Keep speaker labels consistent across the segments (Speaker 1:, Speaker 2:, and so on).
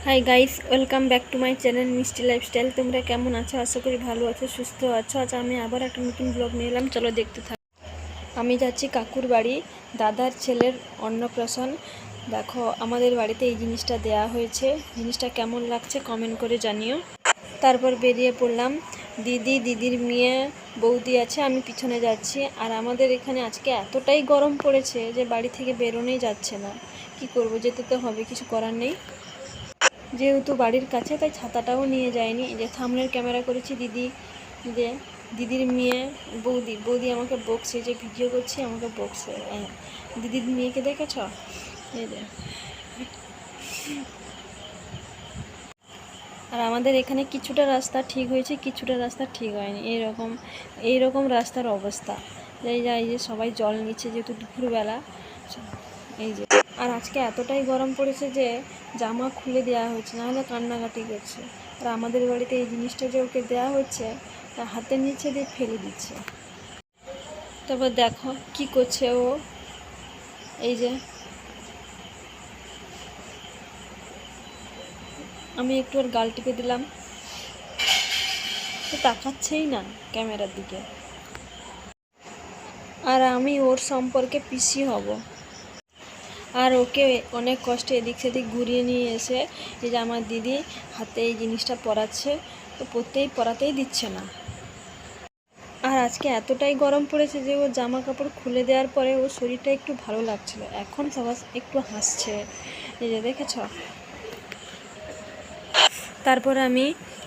Speaker 1: Hi guys, welcome back to my channel মিষ্টি lifestyle. তোমরা কেমন আছো? আশা করি ভালো আছো, সুস্থ আছো। আজ আমি আবার একটা নতুন ব্লগ নিয়ে এলাম, চলো দেখতে থাক। আমি যাচ্ছি কাকুর বাড়ি, দাদার ছেলের অন্নপ্রাশন। দেখো, আমাদের বাড়িতে এই জিনিসটা দেয়া হয়েছে। জিনিসটা কেমন লাগছে কমেন্ট করে জানিও। তারপর বেরিয়ে পড়লাম। দিদির মেয়ে বৌদি আছে, আমি পিছনে যাচ্ছি। আর আমাদের এখানে আজকে এতটাই গরম পড়েছে যে বাড়ি থেকে বেরোনোই যাচ্ছে না। কি করব, যেতে তো হবে, কিছু করার নেই। যেহেতু বাড়ির কাছে তাই ছাতাটাও নিয়ে যায়নি। যে সামনের ক্যামেরা করেছি যে দিদির মেয়ে বৌদি আমাকে বকছে, যে ভিডিও করছি আমাকে বকছে। দিদির মেয়েকে দেখেছ? এই যে। আর আমাদের এখানে কিছুটা রাস্তা ঠিক হয়েছে, কিছুটা রাস্তা ঠিক হয়নি। এইরকম রাস্তার অবস্থা। এই যে সবাই জল নিচ্ছে, যেহেতু দুপুরবেলা। এই যে। আর আজকে এতটাই গরম পড়েছে যে জামা খুলে দেওয়া হচ্ছে, নাহলে কান্নাকাটি করছে। আর আমাদের বাড়িতে এই জিনিসটা যে ওকে দেওয়া হচ্ছে, তার হাতের নিচে দিয়ে ফেলে দিচ্ছে। তারপর দেখো কি করছে ও। এই যে আমি একটু ওর গাল টিপে দিলাম, তো তাকাচ্ছেই না ক্যামেরার দিকে। আর আমি ওর সম্পর্কে পিসি হব। আর ওকে অনেক কষ্টে এদিক সেদিক ঘুরিয়ে নিয়ে এসে এই যে আমার দিদি হাতে এই জিনিসটা পরাচ্ছে, তো পরাতেই দিচ্ছে না। আর আজকে এতটাই গরম পড়েছে যে ও জামা কাপড় খুলে দেওয়ার পরে ওর শরীরটা একটু ভালো লাগছিল। এখন সবাই একটু হাসছে, এই যে দেখেছ। তারপর আমি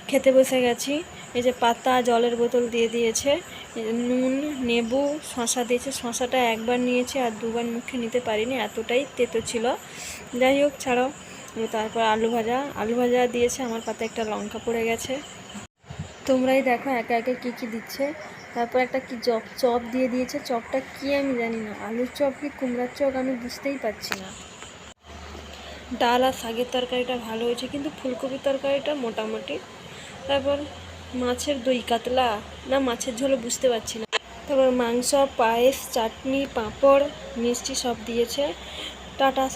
Speaker 1: খেতে বসে গেছি। এই যে পাতা, জলের বোতল দিয়ে দিয়েছে, নুন, নেবু, শশা দিয়েছে। শশাটা একবার নিয়েছে আর দুবার মুখে নিতে পারিনি, এতটাই তেতো ছিল। যাই হোক, ছাড়ো। তারপর আলু ভাজা দিয়েছে। আমার পাতে একটা লঙ্কা পড়ে গেছে। তোমরাই দেখো একে একে কী দিচ্ছে। তারপর একটা কি চপ দিয়ে দিয়েছে। চপটা কি আমি জানি না, আলুর চপ কি কুমড়ার চপ আমি বুঝতেই পারছি না। ডাল আর শাকের তরকারিটা ভালো হয়েছে, কিন্তু ফুলকপির তরকারিটা মোটামুটি। তারপর মাছের দই কাতলা না মাছের ঝোলও বুঝতে পারছি না। তারপর মাংস, পায়েস, চাটনি, পাঁপড়, মিষ্টি সব দিয়েছে। টাটা।